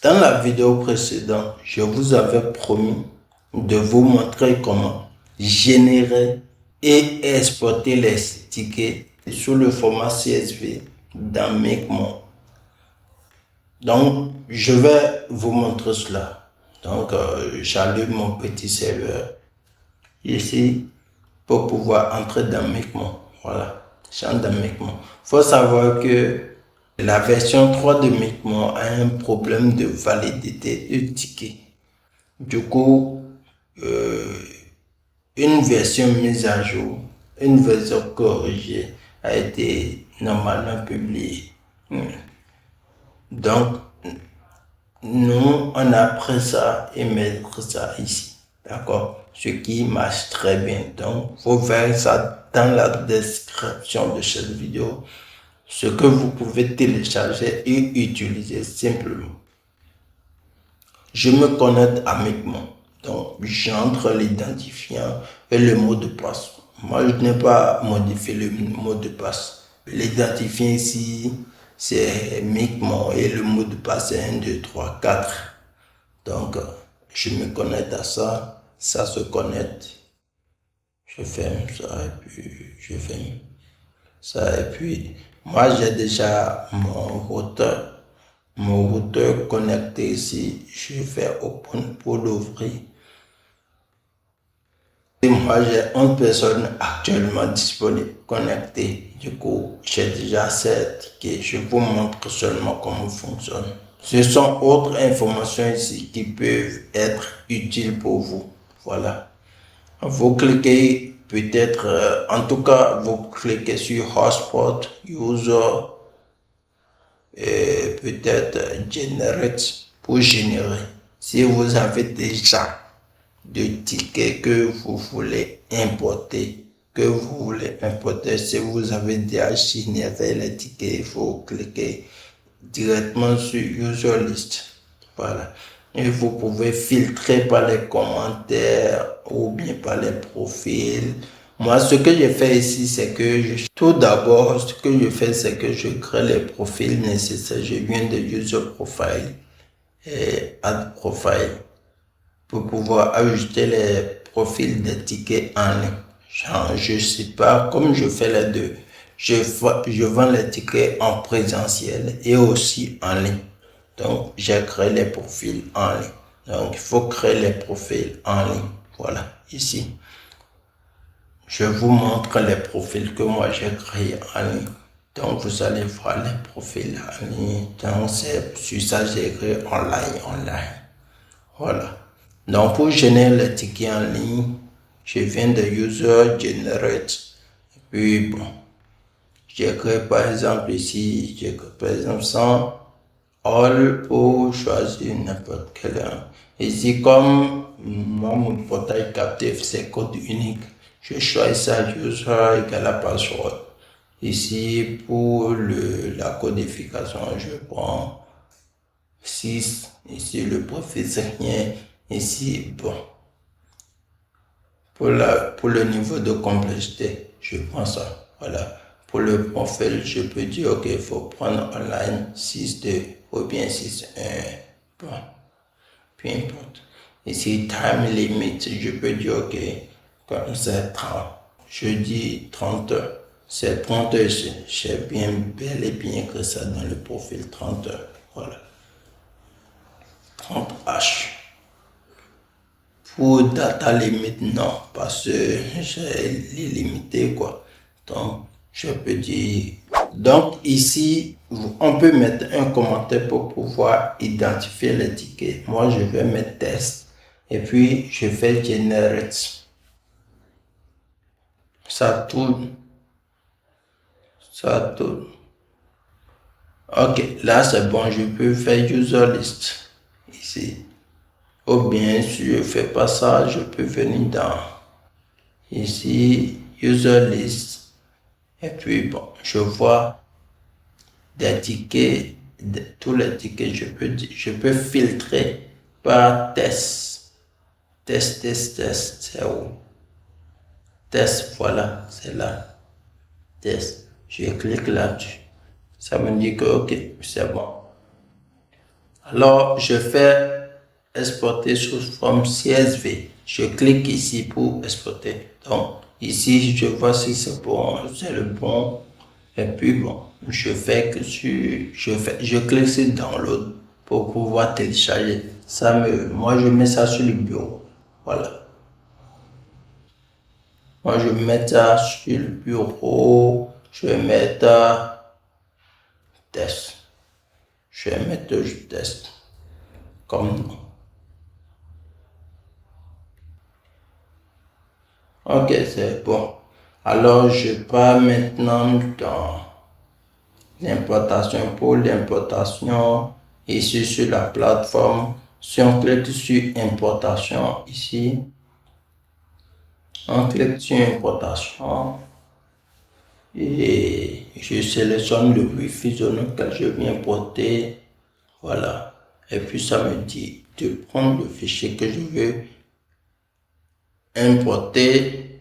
Dans la vidéo précédente, je vous avais promis de vous montrer comment générer et exporter les tickets sous le format CSV dans Micmon. Donc, je vais vous montrer cela. Donc, j'allume mon petit serveur ici pour pouvoir entrer dans Micmon. Voilà, j'entre dans Micmon. Il faut savoir que la version 3 de Micmon a un problème de validité de ticket. Du coup, une version mise à jour, une version corrigée a été normalement publiée. Donc, nous, on a pris ça et mettre ça ici. D'accord? Ce qui marche très bien. Donc, vous verrez ça dans la description de cette vidéo. Ce que vous pouvez télécharger et utiliser simplement. Je me connecte à Micmon. Donc, j'entre l'identifiant et le mot de passe. Moi, je n'ai pas modifié le mot de passe. L'identifiant ici, c'est Micmon et le mot de passe c'est 1, 2, 3, 4. Donc, je me connecte à ça. Ça se connecte. Je ferme ça et puis je ferme ça et puis moi j'ai déjà mon routeur connecté ici. Je vais open pour l'ouvrir. Et moi j'ai 11 personnes actuellement disponibles connectées. Du coup, j'ai déjà 7 tickets. Je vous montre seulement comment fonctionne. Ce sont autres informations ici qui peuvent être utiles pour vous. Voilà. Vous cliquez peut-être, en tout cas, vous cliquez sur Hotspot, User, et peut-être Generate pour générer. Si vous avez déjà des tickets que vous voulez importer, si vous avez déjà généré les tickets, il faut cliquer directement sur User List. Voilà. Et vous pouvez filtrer par les commentaires ou bien par les profils. Moi, ce que je fais ici, c'est que tout d'abord, ce que je fais, c'est que je crée les profils nécessaires. Je viens de User Profile et Add Profile pour pouvoir ajouter les profils des tickets en ligne. Genre, je sais pas, comme je fais les deux, je vends les tickets en présentiel et aussi en ligne. Donc, j'ai créé les profils en ligne. Donc, il faut créer les profils en ligne. Voilà, ici. Je vous montre les profils que moi j'ai créés en ligne. Donc, vous allez voir les profils en ligne. Donc, c'est sur ça j'ai créé online. Voilà. Donc, pour générer les tickets en ligne, je viens de User Generate. Et puis, bon, j'ai créé par exemple ici, j'ai créé par exemple 100. All pour choisir n'importe quel. Ici, comme moi, mon portail captif, c'est code unique. Je choisis ça, user égale à password. Ici, pour la codification, je prends 6. Ici, le profil, c'est rien. Ici, bon. Pour le niveau de complexité, je prends ça. Voilà. Pour le profil, je peux dire, OK, il faut prendre online 6.2 ou bien 6.1. Bon, peu importe. Ici, time limit, je peux dire, OK, comme c'est 30. Je dis 30 heures. C'est 30 heures, j'ai bien, bel et bien que ça dans le profil 30 heures. Voilà. 30H. Pour data limit, non, parce que j'ai limité, quoi. Donc, je peux dire. Donc, ici, on peut mettre un commentaire pour pouvoir identifier les tickets. Moi, je vais mettre test. Et puis, je fais generate. Ça tourne. Ça tourne. Ok, là, c'est bon. Je peux faire user list. Ici. Ou bien, si je ne fais pas ça, je peux venir dans ici, user list. Et puis, bon, je vois des tickets, tous les tickets, je peux filtrer par test. Test, c'est où? Test, voilà, c'est là. Test. Je clique là-dessus. Ça me dit que, ok, c'est bon. Alors, je fais exporter sous forme CSV. Je clique ici pour exporter. Donc, ici, je vois si c'est bon, c'est le bon. Et puis, bon, je clique sur Download pour pouvoir télécharger. Moi, je mets ça sur le bureau. Voilà. Moi, je mets ça sur le bureau. Je vais mettre test. Je vais mettre test comme nom. Ok, c'est bon. Alors, je pars maintenant dans l'importation. Pour l'importation, ici sur la plateforme, si on clique sur importation ici, on clique sur importation et je sélectionne le Wi-Fi zone auquel je viens importer. Voilà. Et puis ça me dit de prendre le fichier que je veux importer.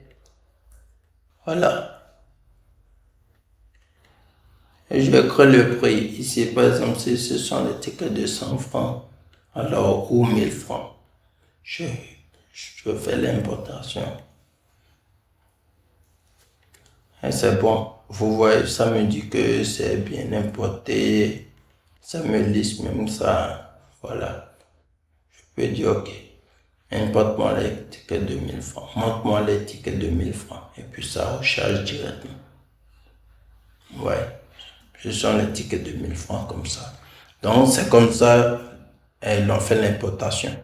Voilà. Et je vais créer le prix. Ici, par exemple, si ce sont les tickets de 100 francs, alors, ou 1000 francs. Je fais l'importation. Et c'est bon. Vous voyez, ça me dit que c'est bien importé. Ça me liste même ça. Voilà. Je peux dire OK. Importe-moi les tickets de 1000 francs. Montre-moi les tickets de 1000 francs. Et puis ça recharge directement. Ouais. Ce sont les tickets de 1000 francs comme ça. Donc c'est comme ça, l'on fait l'importation.